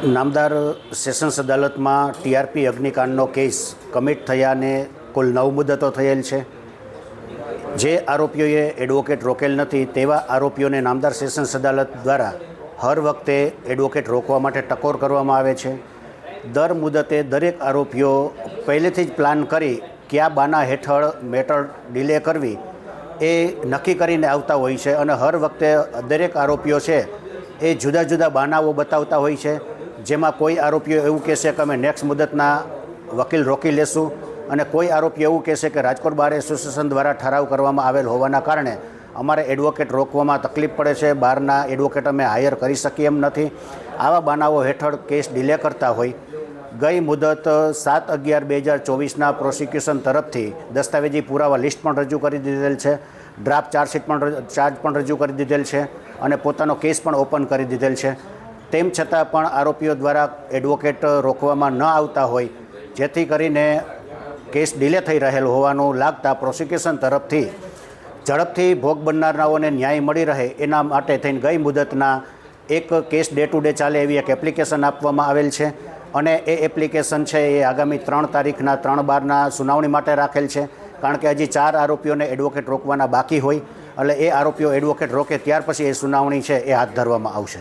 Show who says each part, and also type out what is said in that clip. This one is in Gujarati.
Speaker 1: નામદાર સેશન્સ અદાલતમાં ટીઆરપી અગ્નિકાંડનો કેસ કમિટ થયાને કુલ 9 મુદતો થયેલ છે. જે આરોપીઓએ એડવોકેટ રોકેલ નથી તેવા આરોપીઓને નામદાર સેશન્સ અદાલત દ્વારા હર વખતે એડવોકેટ રોકવા માટે ટકોર કરવામાં આવે છે. દર મુદતે દરેક આરોપીઓ પહેલેથી જ પ્લાન કરી કયા બાના હેઠળ મેટર ડિલે કરવી એ નક્કી કરીને આવતા હોય છે અને હર વખતે દરેક આરોપીઓ છે એ જુદા જુદા બાનાઓ બતાવતા હોય છે. જેમાં કોઈ આરોપીઓ એવું કહેશે કે અમે નેક્સ્ટ મુદતના વકીલ રોકી લેશું અને કોઈ આરોપીઓ એવું કહેશે કે રાજકોટ બાર એસોસિએશન દ્વારા ઠરાવ કરવામાં આવેલ હોવાના કારણે અમારે એડવોકેટ રોકવામાં તકલીફ પડે છે, બહારના એડવોકેટ અમે હાયર કરી શકીએ એમ નથી. આવા બાનાઓ હેઠળ કેસ ડિલે કરતા હોય. ગઈ મુદત 7/11/2024ના પ્રોસિક્યુશન તરફથી દસ્તાવેજી પુરાવા લિસ્ટ પણ રજૂ કરી દીધેલ છે, ડ્રાફ્ટ ચાર્જ પણ રજૂ કરી દીધેલ છે અને પોતાનો કેસ પણ ઓપન કરી દીધેલ છે. તેમ છતાં પણ આરોપીઓ દ્વારા એડવોકેટ રોકવામાં ન આવતા હોય, જેથી કરીને કેસ ડિલે થઈ રહેલ હોવાનું લાગતા પ્રોસિક્યુશન તરફથી ઝડપથી ભોગ બનનારાઓને ન્યાય મળી રહે એના માટે થઈને ગઈ મુદતના એક કેસ ડે ટુ ડે ચાલે એવી એક એપ્લિકેશન આપવામાં આવેલ છે અને એ એપ્લિકેશન છે એ આગામી 3 તારીખના 3/12ના સુનાવણી માટે રાખેલ છે. કારણ કે હજી 4 આરોપીઓને એડવોકેટ રોકવાના બાકી હોય એટલે એ આરોપીઓ એડવોકેટ રોકે ત્યાર પછી એ સુનાવણી છે એ હાથ ધરવામાં આવશે.